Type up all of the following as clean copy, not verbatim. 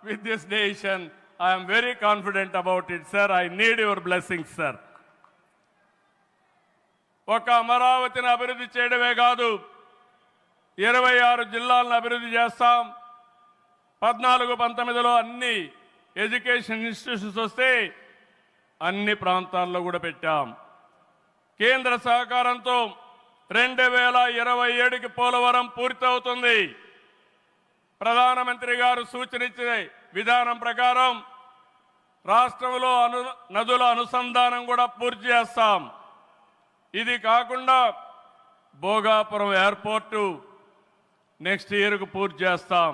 with this decision. I am very confident about it, sir. I need your blessings, sir. ఒక అమరావతిని అభివృద్ధి చేయడమే కాదు, 26 జిల్లాలను అభివృద్ధి చేస్తాం. 14-19లో అన్ని ఎడ్యుకేషన్ ఇన్స్టిట్యూషన్స్ వస్తే అన్ని ప్రాంతాల్లో కూడా పెట్టాం. కేంద్ర సహకారంతో 2027కి పోలవరం పూర్తవుతుంది. ప్రధానమంత్రి గారు సూచనిచ్చే విధానం ప్రకారం రాష్ట్రంలో నదుల అనుసంధానం కూడా పూర్తి చేస్తాం. ఇది కాకుండా భోగాపురం ఎయిర్పోర్టు నెక్స్ట్ ఇయర్కు పూర్తి చేస్తాం.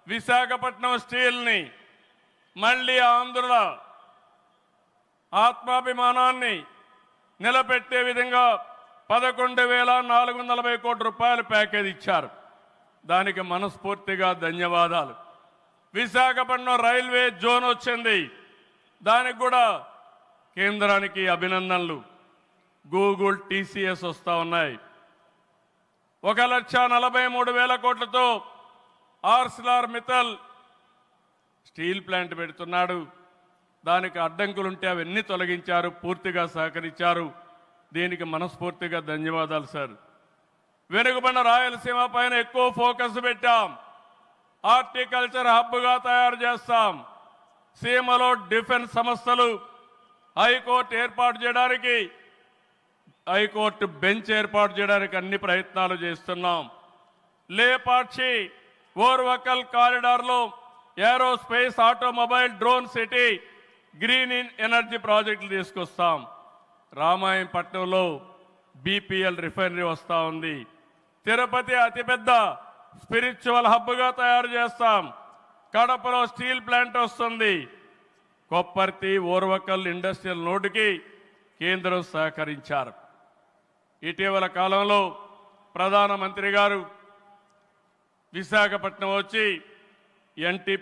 విశాఖపట్నం స్టీల్ని మళ్ళీ ఆంధ్రుల ఆత్మాభిమానాన్ని నిలబెట్టే విధంగా 11,440 కోట్ల రూపాయల ప్యాకేజ్ ఇచ్చారు. దానికి మనస్ఫూర్తిగా ధన్యవాదాలు. విశాఖపట్నం రైల్వే జోన్ వచ్చింది, దానికి కూడా కేంద్రానికి అభినందనలు. గూగుల్, టీసీఎస్ వస్తూ ఉన్నాయి. 1,43,000 కోట్లతో ఆర్సిలార్ మిత్తల్ స్టీల్ ప్లాంట్ పెడుతున్నాడు. దానికి అడ్డంకులుంటే అవన్నీ తొలగించారు, పూర్తిగా సహకరించారు. దీనికి మనస్ఫూర్తిగా ధన్యవాదాలు సార్. వెనుకబడిన రాయలసీమ పైన ఎక్కువ ఫోకస్ పెట్టాం. హార్టికల్చర్ హబ్గా తయారు చేస్తాం. సీమలో డిఫెన్స్ సంస్థలు, హైకోర్టు ఏర్పాటు చేయడానికి, హైకోర్టు బెంచ్ ఏర్పాటు చేయడానికి అన్ని ప్రయత్నాలు చేస్తున్నాం. లేపాక్షి ఓర్వకల్ కారిడార్లో aerospace, automobile, drone city, green energy ప్రాజెక్టులు తీసుకొస్తాం. రామాయంపట్నంలో బీపీఎల్ రిఫైనరీ వస్తూ ఉంది. తిరుపతి అతిపెద్ద స్పిరిచువల్ హబ్గా తయారు చేస్తాం. కడపలో స్టీల్ ప్లాంట్ వస్తుంది. కొప్పర్తి, ఓర్వకల్ ఇండస్ట్రియల్ నోడ్కి కేంద్రం సహకరించారు. ఇటీవల కాలంలో ప్రధానమంత్రి గారు విశాఖపట్నం వచ్చి ఎన్టీపీ